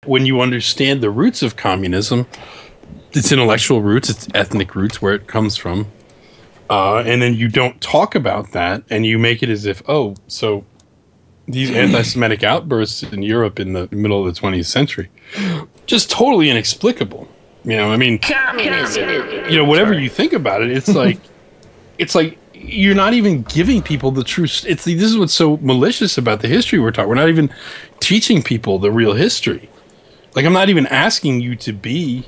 When you understand the roots of communism, its intellectual roots, its ethnic roots, where it comes from, and then you don't talk about that, and you make it as if, oh, so these anti-Semitic outbursts in Europe in the middle of the 20th century, just totally inexplicable. You know, I mean, you know, whatever you think about it, it's like you're not even giving people the true. This is what's so malicious about the history we're talking. We're not even teaching people the real history. Like, I'm not even asking you to be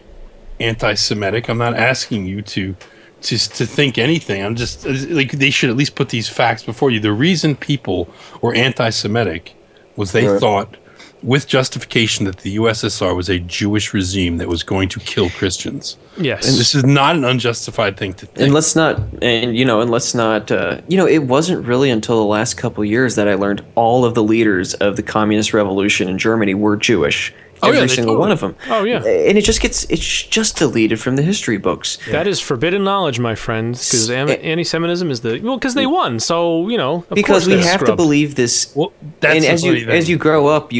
anti-Semitic. I'm not asking you to think anything. I'm just like, they should at least put these facts before you. The reason people were anti-Semitic was they thought, with justification, that the USSR was a Jewish regime that was going to kill Christians. Yes. And this is not an unjustified thing to think. And let's not, it wasn't really until the last couple of years that I learned all of the leaders of the communist revolution in Germany were Jewish. Every single one of them. Oh, yeah. And it's just deleted from the history books. Yeah. That is forbidden knowledge, my friends, because anti-Semitism is because they won. So, because we have to believe this. Well, that's and as you grow up,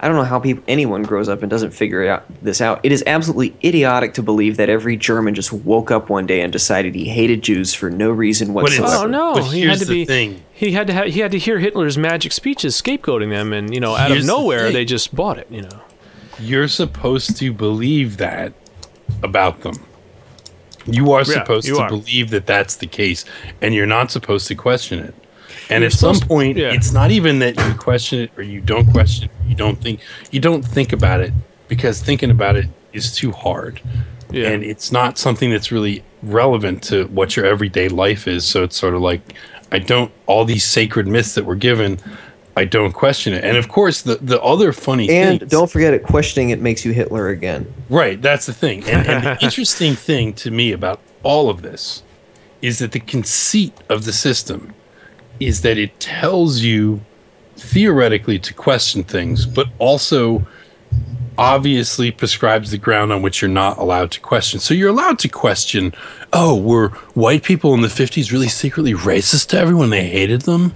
I don't know how anyone grows up and doesn't figure this out. It is absolutely idiotic to believe that every German just woke up one day and decided he hated Jews for no reason whatsoever. Oh no! But here's the thing. He had to hear Hitler's magic speeches scapegoating them, and out of nowhere they just bought it. You're supposed to believe that about them. You are supposed to believe that that's the case, and you're not supposed to question it. And at some point, it's not even that you question it or you don't question it. You don't think about it, because thinking about it is too hard. Yeah. And it's not something that's really relevant to what your everyday life is. So it's sort of like, all these sacred myths that we're given, I don't question it. And of course, the other funny thing. And don't forget it, questioning it makes you Hitler again. Right, that's the thing. And the interesting thing to me about all of this is that the conceit of the system is that it tells you theoretically to question things, but also obviously prescribes the ground on which you're not allowed to question. So you're allowed to question, were white people in the 50s really secretly racist to everyone? They hated them?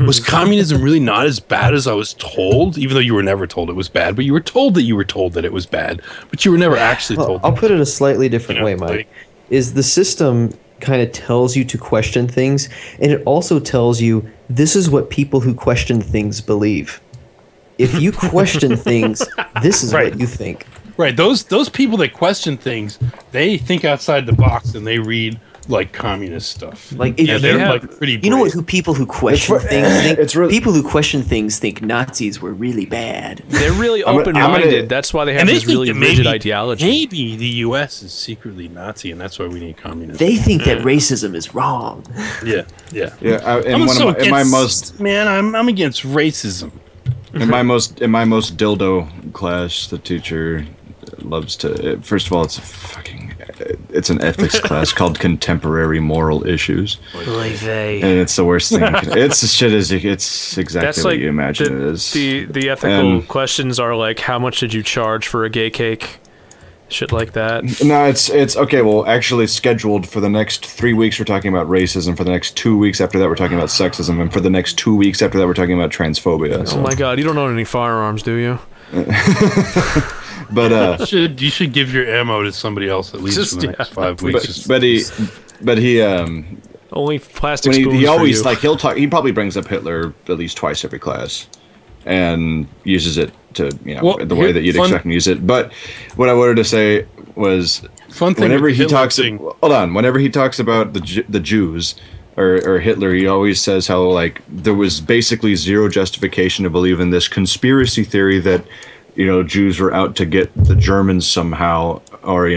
Was communism really not as bad as I was told? Even though you were never told it was bad, but you were told that it was bad, but you were never actually told. I'll put it a slightly different way, Mike. Is the system kind of tells you to question things, and it also tells you this is what people who question things believe. If you question things, this is what you think. Right. Those people that question things, they think outside the box and they read like communist stuff. Like they're like pretty brave. You know what? People who question things think people who question things think Nazis were really bad. They're really open-minded. That's why they have this really rigid ideology. Maybe the U.S. is secretly Nazi, and that's why we need communism. They think that racism is wrong. Yeah. I'm against racism. In my most dildo class, the teacher loves to. First of all, it's an ethics class called Contemporary Moral Issues, and it's the worst thing. It's exactly what you imagine it is. The ethical questions are like, how much did you charge for a gay cake? Shit like that. No, it's okay. Well, actually, scheduled for the next 3 weeks, we're talking about racism. For the next 2 weeks after that, we're talking about sexism, and for the next 2 weeks after that, we're talking about transphobia. Oh my God, you don't own any firearms, do you? But you should give your ammo to somebody else at least for the next 5 weeks. But he only plastic spoons. He always he'll talk. He probably brings up Hitler at least twice every class, and uses it to the way that you'd expect him to use it. But what I wanted to say was, whenever he talks about the Jews or Hitler, he always says how there was basically zero justification to believe in this conspiracy theory that Jews were out to get the Germans somehow, or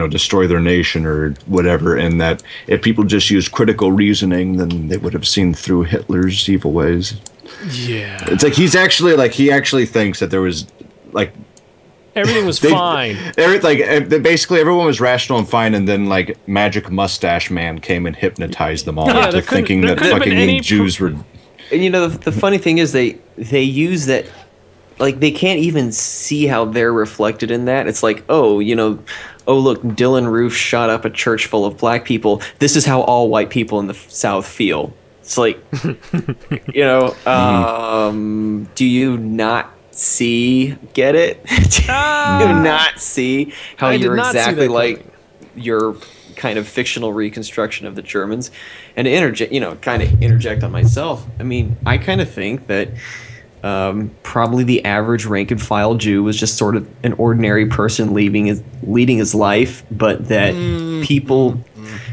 destroy their nation or whatever, and that if people just used critical reasoning, then they would have seen through Hitler's evil ways. Yeah, it's like he actually thinks that there was everything was fine. Basically everyone was rational and fine, and then Magic Mustache Man came and hypnotized them all into thinking that fucking Jews were. And the funny thing is they use that. They can't even see how they're reflected in that. It's like, look, Dylan Roof shot up a church full of black people. This is how all white people in the South feel. It's like, do you not get it? Do you not see how you're exactly like your kind of fictional reconstruction of the Germans? And to interject on myself, I mean, I kind of think that probably the average rank and file Jew was just sort of an ordinary person leading his life, but that people,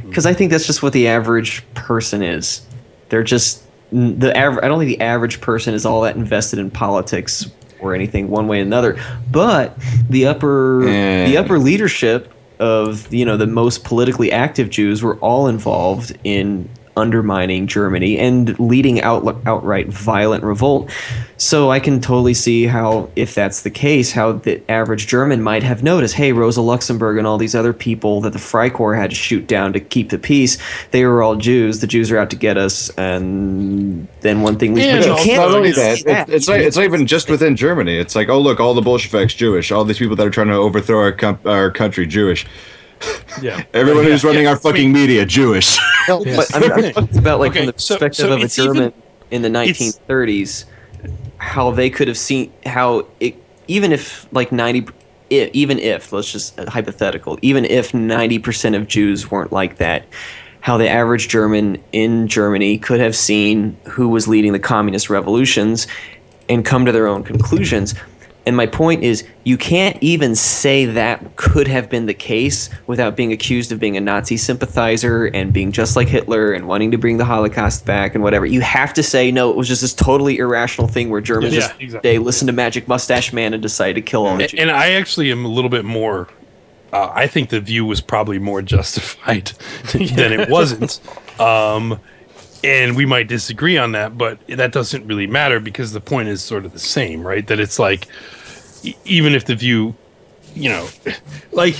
because I think that's just what the average person is. They're just I don't think the average person is all that invested in politics or anything one way or another. But the upper leadership of the most politically active Jews were all involved in undermining Germany and leading outright violent revolt. So I can totally see how, if that's the case, how the average German might have noticed, hey, Rosa Luxemburg and all these other people that the Freikorps had to shoot down to keep the peace, they were all Jews. The Jews are out to get us. And then one thing leads to you can't not only that. It's not even just within Germany. It's like, oh, look, all the Bolsheviks Jewish. All these people that are trying to overthrow our country Jewish. Yeah, everyone who's running our fucking media Jewish. But I'm talking about from the perspective of a German in the 1930s, how they could have seen even if let's just hypothetical, even if 90% of Jews weren't like that, how the average German in Germany could have seen who was leading the communist revolutions and come to their own conclusions. And my point is, you can't even say that could have been the case without being accused of being a Nazi sympathizer and being just like Hitler and wanting to bring the Holocaust back and whatever. You have to say, no, it was just this totally irrational thing where Germans they listened to Magic Mustache Man and decided to kill all the Jews. And I actually am a little bit more... I think the view was probably more justified than it wasn't. And we might disagree on that, but that doesn't really matter because the point is sort of the same, right? That it's like, even if the view, like,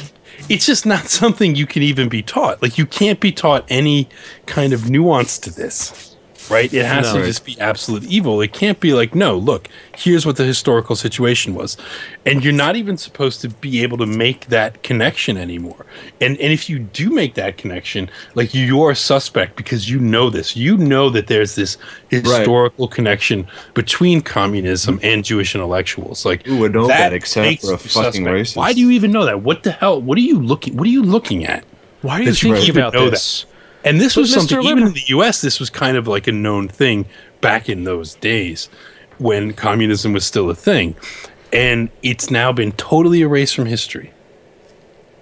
it's just not something you can even be taught. Like, you can't be taught any kind of nuance to this, right? It has to just be absolute evil. It can't be like, no, look, here's what the historical situation was. And you're not even supposed to be able to make that connection anymore. And if you do make that connection, like, you're a suspect because you know this. You know that there's this historical connection between communism and Jewish intellectuals. Like, I know that except for a fucking racist. Why do you even know that? What the hell? What are you looking at? Why are you thinking about this? That? And this was something, even in the U.S., this was kind of like a known thing back in those days when communism was still a thing. And it's now been totally erased from history.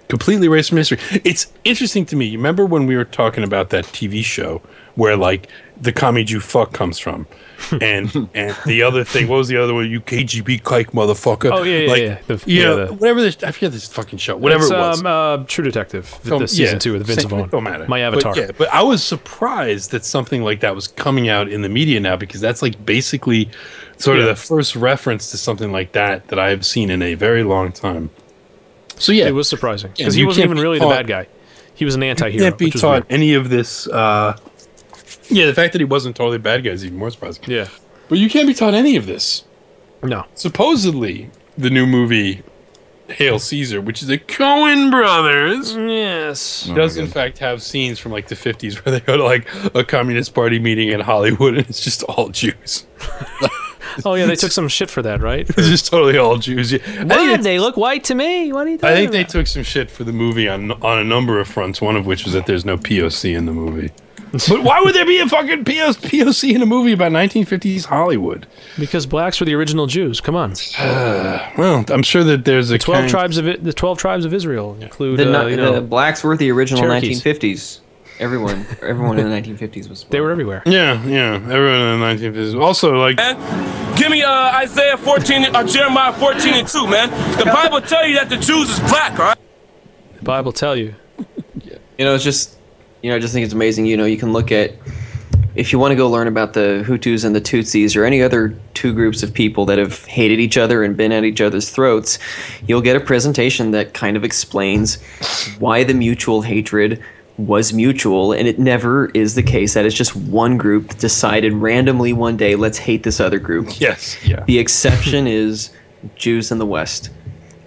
Completely erased from history. It's interesting to me. You remember when we were talking about that TV show where, like, the commie Jew fuck comes from? And the other thing, what was the other one? You KGB kike motherfucker. Oh, yeah. Whatever this, I forget this fucking show. Whatever it was. True Detective, the season 2 with Vince Vaughn. Don't matter. My avatar. But I was surprised that something like that was coming out in the media now, because that's like basically sort of the first reference to something like that I have seen in a very long time. So yeah, it was surprising because he wasn't even really the bad guy. He was an anti-hero. You can't be taught any of this. The fact that he wasn't totally bad guy is even more surprising. Yeah, but you can't be taught any of this. No. Supposedly, the new movie Hail Caesar, which is a Coen Brothers, does in fact have scenes from like the 50s where they go to like a Communist Party meeting in Hollywood and it's just all Jews. Oh yeah, they took some shit for that, right? It's just totally all Jews. They look white to me. What are you talking I think about? they took some shit for the movie on a number of fronts. One of which was that there's no POC in the movie. But why would there be a fucking POC in a movie about 1950s Hollywood? Because blacks were the original Jews. Come on. Well, I'm sure that there's the 12 tribes of Israel include the blacks were the original Cherokees. 1950s. Everyone in the 1950s was. They were everywhere. Yeah. Everyone in the 1950s. Also, like, give me Isaiah 14 or Jeremiah 14:2, man. The Bible tell you that the Jews is black, all right? The Bible tell you. It's just, I just think it's amazing. You can look at, if you want to go learn about the Hutus and the Tutsis or any other two groups of people that have hated each other and been at each other's throats, you'll get a presentation that kind of explains why the mutual hatred was mutual, and it never is the case that it's just one group that decided randomly one day, let's hate this other group. Yes, yeah. The exception is Jews in the West.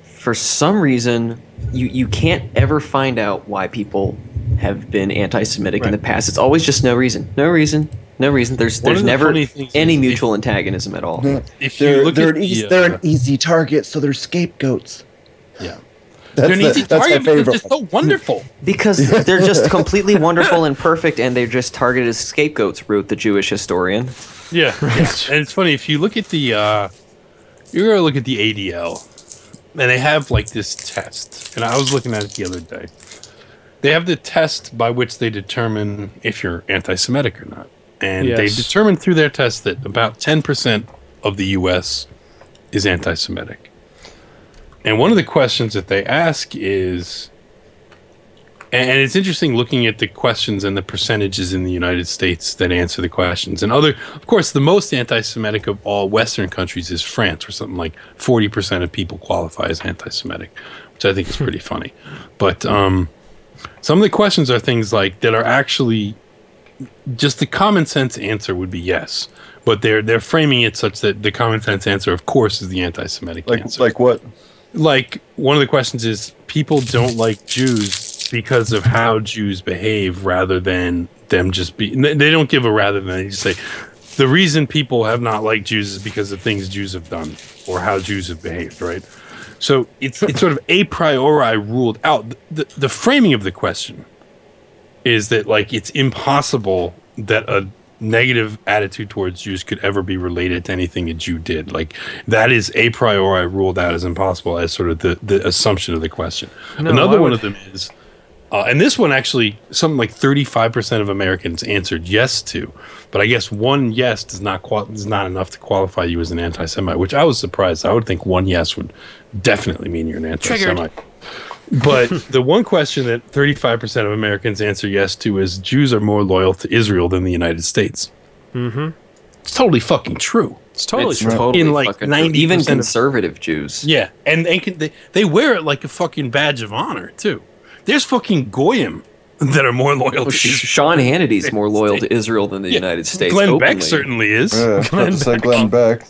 For some reason, you can't ever find out why people have been anti-Semitic in the past. It's always just no reason. No reason. No reason. There's never any mutual antagonism at all. If you look they're an easy target, so they're scapegoats. Yeah. They're an easy target because they're so wonderful. Because they're just completely wonderful and perfect, and they're just targeted as scapegoats, wrote the Jewish historian. Yeah. And it's funny, if you look at the you're gonna look at the ADL, and they have like this test, and I was looking at it the other day. They have the test by which they determine if you're anti-Semitic or not. And they've determined through their test that about 10% of the U.S. is anti-Semitic. And one of the questions that they ask is, and it's interesting looking at the questions and the percentages in the United States that answer the questions. And of course, the most anti-Semitic of all Western countries is France, where something like 40% of people qualify as anti-Semitic, which I think is pretty funny. But some of the questions are things like that are actually just the common sense answer would be yes, but they're framing it such that the common sense answer, of course, is the anti-Semitic answer. Like what? Like one of the questions is people don't like Jews because of how Jews behave, rather than them just be. They don't give a rather than. They just say the reason people have not liked Jews is because of things Jews have done or how Jews have behaved. Right. So it's sort of a priori ruled out. The framing of the question is that like it's impossible that a negative attitude towards Jews could ever be related to anything a Jew did. Like that is a priori ruled out as impossible as sort of the assumption of the question. Another one of them is, and this one actually something like 35% of Americans answered yes to, but I guess one yes is not enough to qualify you as an anti-Semite, which I was surprised. I would think one yes would definitely mean you're an anti-Semite. Triggered. But the one question that 35% of Americans answer yes to is Jews are more loyal to Israel than the United States. Mm-hmm. It's totally fucking true. It's totally true. Totally in like 90%, even conservative Jews. Yeah, and they wear it like a fucking badge of honor too. There's fucking goyim that are more loyal to Sean Hannity's more loyal to Israel than the United States. Glenn Beck certainly is. Glenn Beck.